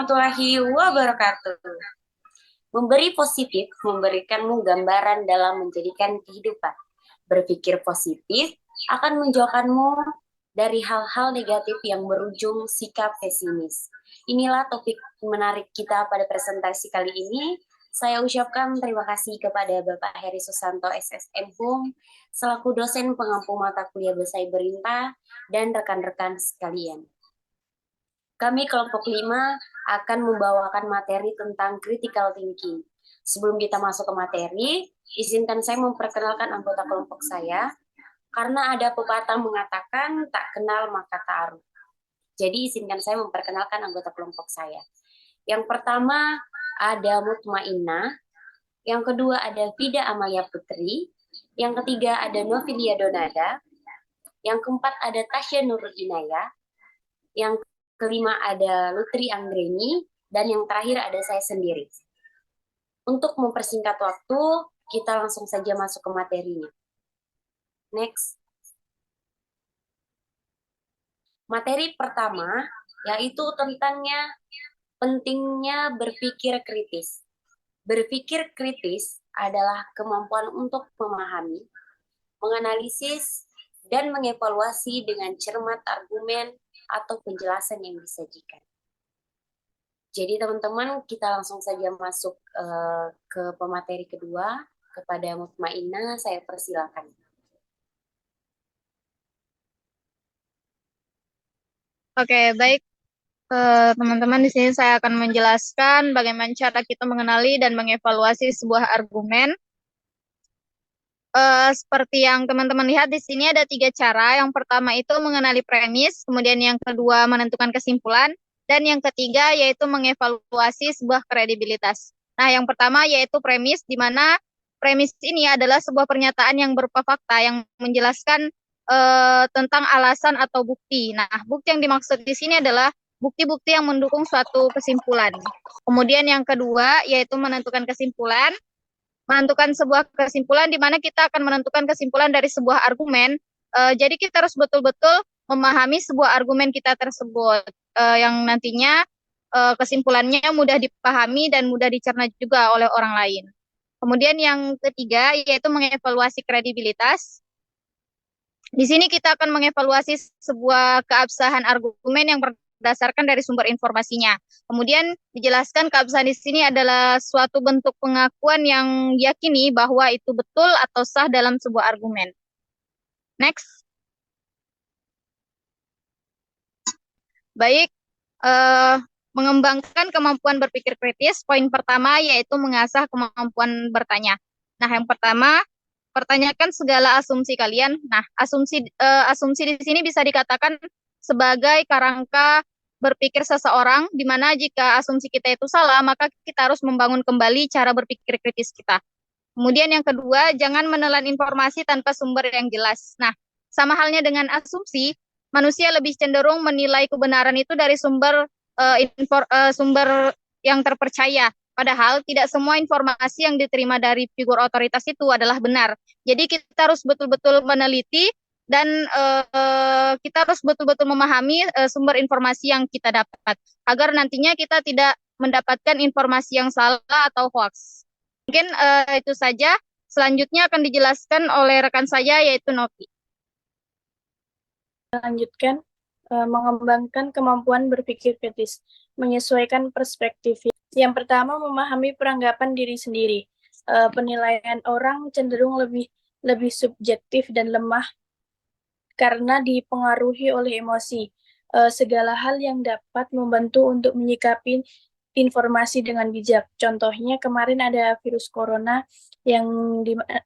warahmatullahi wabarakatuh. Memberi positif memberikanmu gambaran dalam menjadikan kehidupan. Berpikir positif akan menjauhkanmu dari hal-hal negatif yang berujung sikap pesimis. Inilah topik menarik kita pada presentasi kali ini. Saya ucapkan terima kasih kepada Bapak Heri Susanto SSM Hum, selaku dosen pengampu mata kuliah Bahasa Iberintah, dan rekan-rekan sekalian. Kami kelompok 5 akan membawakan materi tentang critical thinking. Sebelum kita masuk ke materi, izinkan saya memperkenalkan anggota kelompok saya, karena ada pepatah mengatakan tak kenal maka ta'aruf. Jadi izinkan saya memperkenalkan anggota kelompok saya. Yang pertama ada Mutmainnah, yang kedua ada Vida Amalia Putri, yang ketiga ada Novilia Donada, yang keempat ada Tasya Nurul Inayah, yang kelima ada Lutri Anggreni, dan yang terakhir ada saya sendiri. Untuk mempersingkat waktu, kita langsung saja masuk ke materinya. Next. Materi pertama yaitu tentangnya pentingnya berpikir kritis. Berpikir kritis adalah kemampuan untuk memahami, menganalisis, dan mengevaluasi dengan cermat argumen atau penjelasan yang disajikan. Jadi teman-teman, kita langsung saja masuk ke pemateri kedua. Kepada Mutmainnah, saya persilakan. Oke, baik. Teman-teman, di sini saya akan menjelaskan bagaimana cara kita mengenali dan mengevaluasi sebuah argumen. Seperti yang teman-teman lihat di sini ada 3 cara. Yang pertama itu mengenali premis, kemudian yang kedua menentukan kesimpulan, dan yang ketiga yaitu mengevaluasi sebuah kredibilitas. Nah, yang pertama yaitu premis, di mana premis ini adalah sebuah pernyataan yang berupa fakta yang menjelaskan tentang alasan atau bukti. Nah, bukti yang dimaksud di sini adalah bukti-bukti yang mendukung suatu kesimpulan. Kemudian yang kedua yaitu menentukan kesimpulan. Menentukan sebuah kesimpulan di mana kita akan menentukan kesimpulan dari sebuah argumen. Jadi kita harus betul-betul memahami sebuah argumen kita tersebut yang nantinya kesimpulannya mudah dipahami dan mudah dicerna juga oleh orang lain. Kemudian yang ketiga yaitu mengevaluasi kredibilitas. Di sini kita akan mengevaluasi sebuah keabsahan argumen yang berdasarkan dari sumber informasinya. Kemudian dijelaskan keabsahan di sini adalah suatu bentuk pengakuan yang diyakini bahwa itu betul atau sah dalam sebuah argumen. Next. Baik, mengembangkan kemampuan berpikir kritis. Poin pertama yaitu mengasah kemampuan bertanya. Nah, yang pertama, pertanyakan segala asumsi kalian. Nah, asumsi di sini bisa dikatakan sebagai kerangka berpikir seseorang, di mana jika asumsi kita itu salah, maka kita harus membangun kembali cara berpikir kritis kita. Kemudian yang kedua, jangan menelan informasi tanpa sumber yang jelas. Nah, sama halnya dengan asumsi, manusia lebih cenderung menilai kebenaran itu dari sumber yang terpercaya. Padahal tidak semua informasi yang diterima dari figur otoritas itu adalah benar. Jadi kita harus betul-betul meneliti dan kita harus betul-betul memahami sumber informasi yang kita dapat agar nantinya kita tidak mendapatkan informasi yang salah atau hoax. Mungkin itu saja. Selanjutnya akan dijelaskan oleh rekan saya yaitu Novi. Lanjutkan mengembangkan kemampuan berpikir kritis, menyesuaikan perspektif. Yang pertama, memahami peranggapan diri sendiri. Penilaian orang cenderung lebih subjektif dan lemah karena dipengaruhi oleh emosi. Segala hal yang dapat membantu untuk menyikapi informasi dengan bijak. Contohnya kemarin ada virus corona yang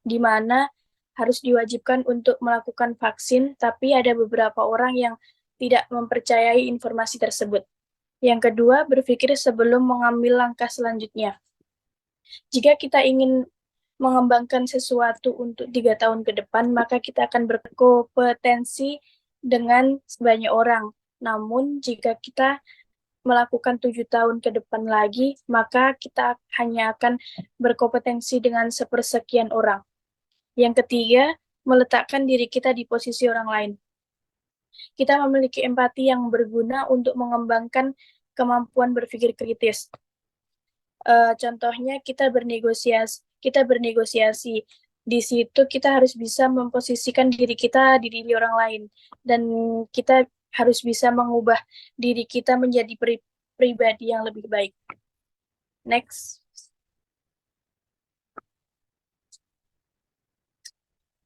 di mana harus diwajibkan untuk melakukan vaksin, tapi ada beberapa orang yang tidak mempercayai informasi tersebut. Yang kedua, berpikir sebelum mengambil langkah selanjutnya. Jika kita ingin mengembangkan sesuatu untuk 3 tahun ke depan, maka kita akan berkompetensi dengan banyak orang. Namun, jika kita melakukan 7 tahun ke depan lagi, maka kita hanya akan berkompetensi dengan sepersekian orang. Yang ketiga, meletakkan diri kita di posisi orang lain. Kita memiliki empati yang berguna untuk mengembangkan kemampuan berpikir kritis. Contohnya kita bernegosiasi. Di situ kita harus bisa memposisikan diri kita di diri orang lain, dan kita harus bisa mengubah diri kita menjadi pribadi yang lebih baik. Next.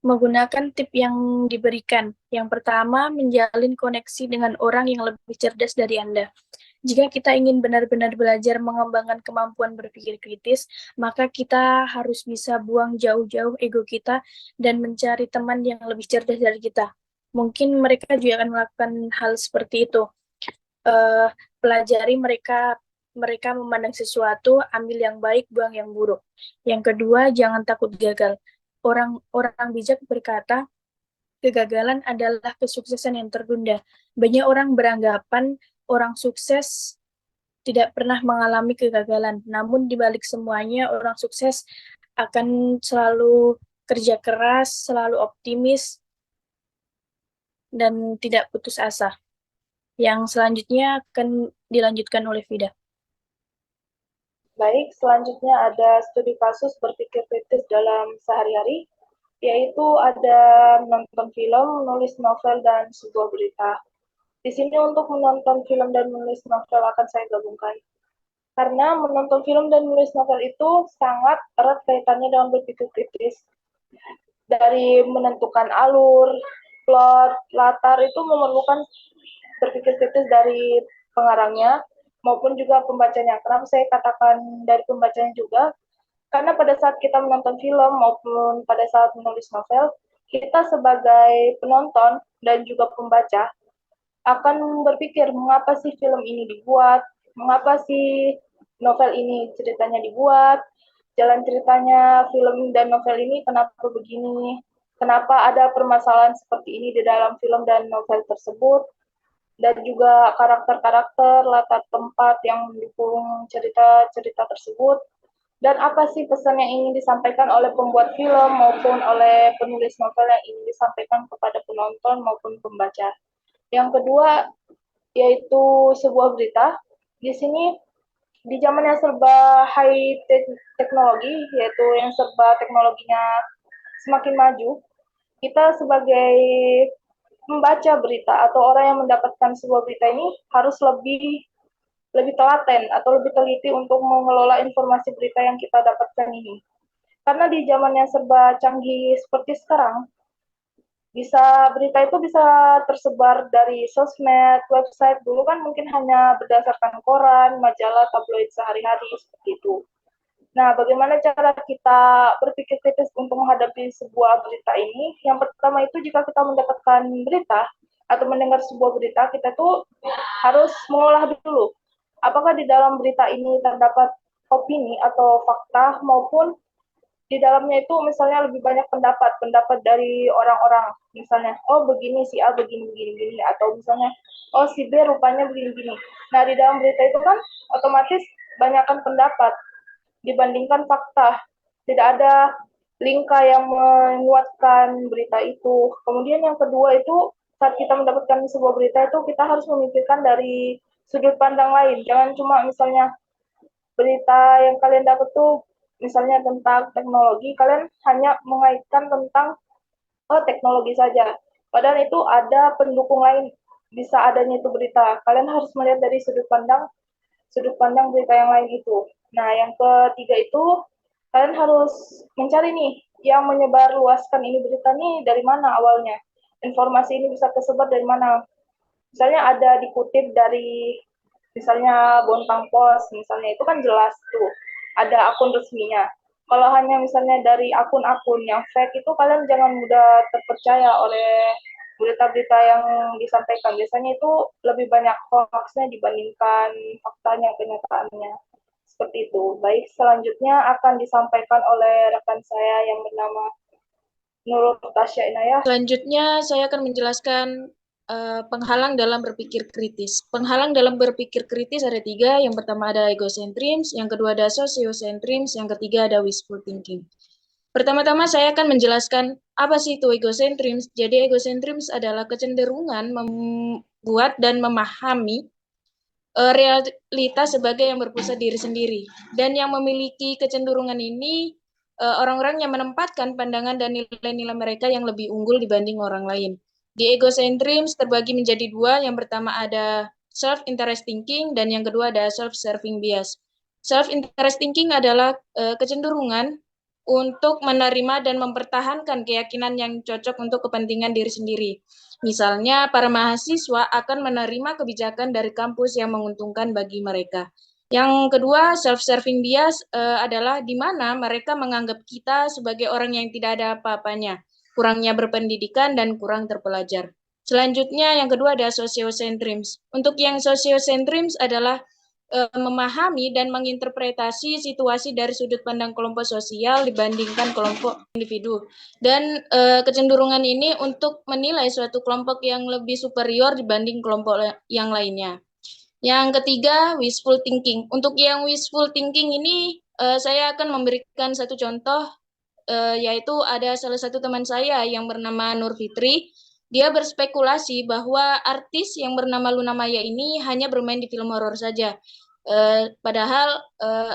Menggunakan tip yang diberikan. Yang pertama, menjalin koneksi dengan orang yang lebih cerdas dari Anda. Jika kita ingin benar-benar belajar mengembangkan kemampuan berpikir kritis, maka kita harus bisa buang jauh-jauh ego kita dan mencari teman yang lebih cerdas dari kita. Mungkin mereka juga akan melakukan hal seperti itu. Pelajari mereka memandang sesuatu, ambil yang baik, buang yang buruk. Yang kedua, jangan takut gagal. Orang bijak berkata, kegagalan adalah kesuksesan yang tertunda. Banyak orang beranggapan orang sukses tidak pernah mengalami kegagalan. Namun di balik semuanya, orang sukses akan selalu kerja keras, selalu optimis, dan tidak putus asa. Yang selanjutnya akan dilanjutkan oleh Vida. Baik, selanjutnya ada studi kasus berpikir kritis dalam sehari-hari, yaitu ada menonton film, menulis novel, dan sebuah berita. Di sini untuk menonton film dan menulis novel akan saya gabungkan. Karena menonton film dan menulis novel itu sangat erat kaitannya dengan berpikir kritis. Dari menentukan alur, plot, latar itu memerlukan berpikir kritis dari pengarangnya maupun juga pembacanya. Kenapa saya katakan dari pembacanya juga? Karena pada saat kita menonton film maupun pada saat menulis novel, kita sebagai penonton dan juga pembaca akan berpikir mengapa sih film ini dibuat, mengapa sih novel ini ceritanya dibuat, jalan ceritanya film dan novel ini kenapa begini, kenapa ada permasalahan seperti ini di dalam film dan novel tersebut, dan juga karakter-karakter, latar tempat yang mendukung cerita-cerita tersebut, dan apa sih pesan yang ingin disampaikan oleh pembuat film maupun oleh penulis novel yang ingin disampaikan kepada penonton maupun pembaca. Yang kedua, yaitu sebuah berita. Di sini, di zaman yang serba high teknologi, yaitu yang serba teknologinya semakin maju, kita sebagai membaca berita atau orang yang mendapatkan sebuah berita ini harus lebih telaten atau lebih teliti untuk mengelola informasi berita yang kita dapatkan ini. Karena di zaman yang serba canggih seperti sekarang, berita itu bisa tersebar dari sosmed, website. Dulu kan mungkin hanya berdasarkan koran, majalah, tabloid sehari-hari seperti itu. Nah, bagaimana cara kita berpikir kritis untuk menghadapi sebuah berita ini? Yang pertama itu jika kita mendapatkan berita atau mendengar sebuah berita, kita tuh harus mengolah dulu. Apakah di dalam berita ini terdapat opini atau fakta maupun di dalamnya itu misalnya lebih banyak pendapat dari orang-orang. Misalnya, oh begini si A begini atau misalnya oh si B rupanya begini. Nah, di dalam berita itu kan otomatis banyakkan pendapat dibandingkan fakta. Tidak ada lingkar yang menguatkan berita itu. Kemudian yang kedua itu saat kita mendapatkan sebuah berita itu kita harus memikirkan dari sudut pandang lain. Jangan cuma misalnya berita yang kalian dapat tuh misalnya tentang teknologi, kalian hanya mengaitkan tentang teknologi saja. Padahal itu ada pendukung lain bisa adanya itu berita. Kalian harus melihat dari sudut pandang berita yang lain itu. Nah, yang ketiga itu kalian harus mencari nih yang menyebar luaskan ini berita nih dari mana awalnya. Informasi ini bisa tersebar dari mana. Misalnya ada dikutip dari misalnya Bontang Post, misalnya itu kan jelas tuh ada akun resminya. Kalau hanya misalnya dari akun-akun yang fake itu kalian jangan mudah terpercaya oleh berita-berita yang disampaikan. Biasanya itu lebih banyak hoaxnya dibandingkan faktanya, kenyataannya. Seperti itu. Baik, selanjutnya akan disampaikan oleh rekan saya yang bernama Nurul Tasya Inayah. Selanjutnya saya akan menjelaskan penghalang dalam berpikir kritis. Penghalang dalam berpikir kritis ada 3. Yang pertama ada egocentrism, yang kedua ada sociocentrism, yang ketiga ada wishful thinking. Pertama-tama saya akan menjelaskan apa sih itu egocentrism. Jadi egocentrism adalah kecenderungan membuat dan memahami realitas sebagai yang berpusat diri sendiri. Dan yang memiliki kecenderungan ini orang-orang yang menempatkan pandangan dan nilai-nilai mereka yang lebih unggul dibanding orang lain. Di egocentrism terbagi menjadi dua. Yang pertama ada self-interest thinking dan yang kedua ada self-serving bias. Self-interest thinking adalah kecenderungan untuk menerima dan mempertahankan keyakinan yang cocok untuk kepentingan diri sendiri. Misalnya, para mahasiswa akan menerima kebijakan dari kampus yang menguntungkan bagi mereka. Yang kedua, self-serving bias adalah di mana mereka menganggap kita sebagai orang yang tidak ada apa-apanya, kurangnya berpendidikan dan kurang terpelajar. Selanjutnya, yang kedua ada sociocentrism. Untuk yang sociocentrism adalah memahami dan menginterpretasi situasi dari sudut pandang kelompok sosial dibandingkan kelompok individu. Dan kecenderungan ini untuk menilai suatu kelompok yang lebih superior dibanding kelompok yang lainnya. Yang ketiga, wishful thinking. Untuk yang wishful thinking ini, saya akan memberikan satu contoh, yaitu ada salah satu teman saya yang bernama Nur Fitri. Dia berspekulasi bahwa artis yang bernama Luna Maya ini hanya bermain di film horor saja. Padahal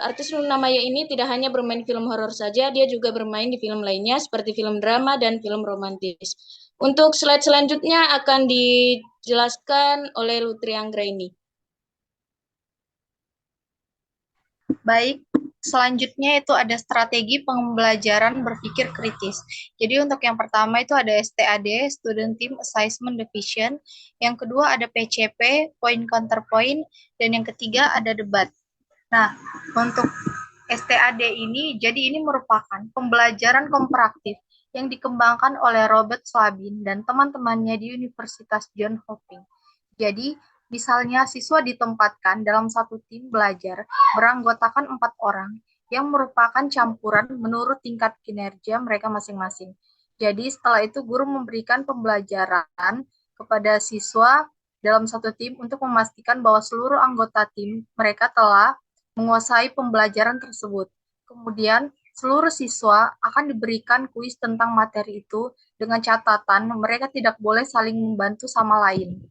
artis Luna Maya ini tidak hanya bermain di film horor saja, dia juga bermain di film lainnya seperti film drama dan film romantis. Untuk slide selanjutnya akan dijelaskan oleh Lutri Anggraini. Baik, selanjutnya itu ada strategi pembelajaran berpikir kritis. Jadi untuk yang pertama itu ada STAD, Student Team Assessment Division. Yang kedua ada PCP, Point Counterpoint. Dan yang ketiga ada debat. Nah, untuk STAD ini, jadi ini merupakan pembelajaran komparatif yang dikembangkan oleh Robert Slabin dan teman-temannya di Universitas Johns Hopkins. Jadi, misalnya siswa ditempatkan dalam satu tim belajar beranggotakan 4 orang yang merupakan campuran menurut tingkat kinerja mereka masing-masing. Jadi setelah itu guru memberikan pembelajaran kepada siswa dalam satu tim untuk memastikan bahwa seluruh anggota tim mereka telah menguasai pembelajaran tersebut. Kemudian seluruh siswa akan diberikan kuis tentang materi itu dengan catatan mereka tidak boleh saling membantu sama lain.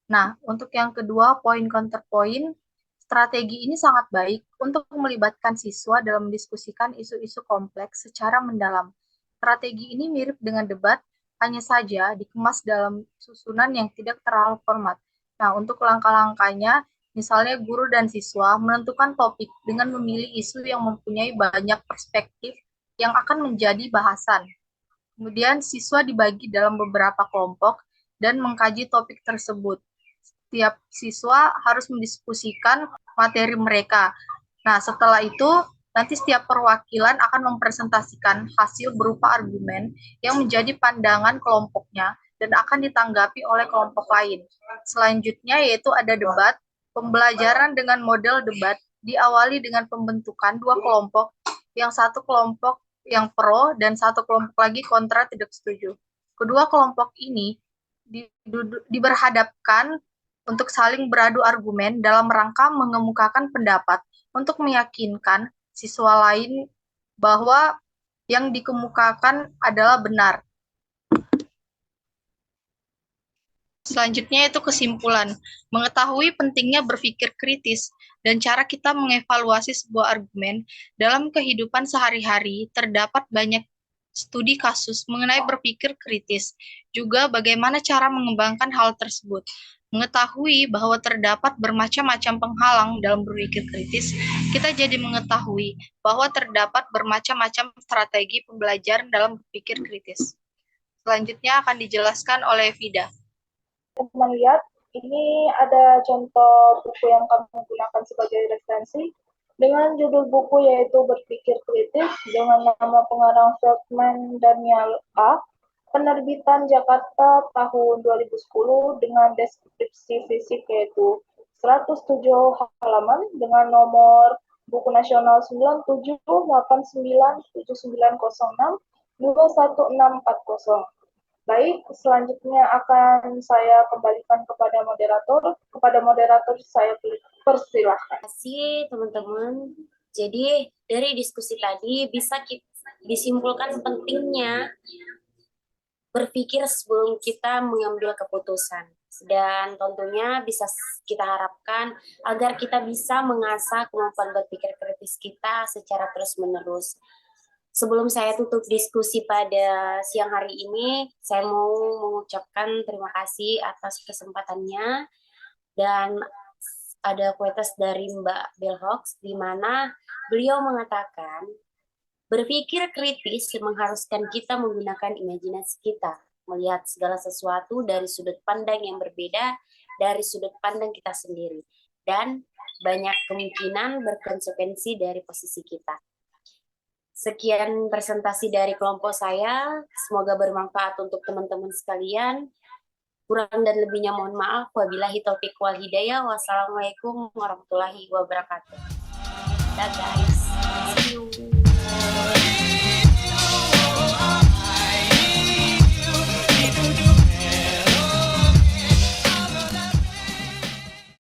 Nah, untuk yang kedua, point counterpoint, strategi ini sangat baik untuk melibatkan siswa dalam mendiskusikan isu-isu kompleks secara mendalam. Strategi ini mirip dengan debat, hanya saja dikemas dalam susunan yang tidak terlalu format. Nah, untuk langkah-langkahnya, misalnya guru dan siswa menentukan topik dengan memilih isu yang mempunyai banyak perspektif yang akan menjadi bahasan. Kemudian, siswa dibagi dalam beberapa kelompok dan mengkaji topik tersebut. Setiap siswa harus mendiskusikan materi mereka. Nah, setelah itu, nanti setiap perwakilan akan mempresentasikan hasil berupa argumen yang menjadi pandangan kelompoknya dan akan ditanggapi oleh kelompok lain. Selanjutnya yaitu ada debat. Pembelajaran dengan model debat diawali dengan pembentukan 2 kelompok, yang satu kelompok yang pro dan satu kelompok lagi kontra tidak setuju. Kedua kelompok ini diberhadapkan untuk saling beradu argumen dalam rangka mengemukakan pendapat untuk meyakinkan siswa lain bahwa yang dikemukakan adalah benar. Selanjutnya itu kesimpulan. Mengetahui pentingnya berpikir kritis dan cara kita mengevaluasi sebuah argumen dalam kehidupan sehari-hari, terdapat banyak studi kasus mengenai berpikir kritis, juga bagaimana cara mengembangkan hal tersebut. Mengetahui bahwa terdapat bermacam-macam penghalang dalam berpikir kritis, kita jadi mengetahui bahwa terdapat bermacam-macam strategi pembelajaran dalam berpikir kritis. Selanjutnya akan dijelaskan oleh Vida. Teman lihat, ini ada contoh buku yang kami gunakan sebagai referensi dengan judul buku yaitu Berpikir Kritis dengan nama pengarang Feldman Daniel A. Penerbitan Jakarta tahun 2010 dengan deskripsi fisik yaitu 107 halaman dengan nomor buku nasional 97897906 Baik, selanjutnya akan saya kembalikan kepada moderator. Kepada moderator saya persilahkan. Terima kasih teman-teman. Jadi dari diskusi tadi bisa disimpulkan pentingnya berpikir sebelum kita mengambil keputusan. Dan tentunya bisa kita harapkan agar kita bisa mengasah kemampuan berpikir kritis kita secara terus-menerus. Sebelum saya tutup diskusi pada siang hari ini, saya mau mengucapkan terima kasih atas kesempatannya. Dan ada quotes dari Mbak Bell Hooks, di mana beliau mengatakan, berpikir kritis mengharuskan kita menggunakan imajinasi kita, melihat segala sesuatu dari sudut pandang yang berbeda dari sudut pandang kita sendiri, dan banyak kemungkinan berkonsekuensi dari posisi kita. Sekian presentasi dari kelompok saya, semoga bermanfaat untuk teman-teman sekalian. Kurang dan lebihnya mohon maaf. Wabillahi taufiq wal hidayah. Wassalamualaikum warahmatullahi wabarakatuh. Dah guys, see you.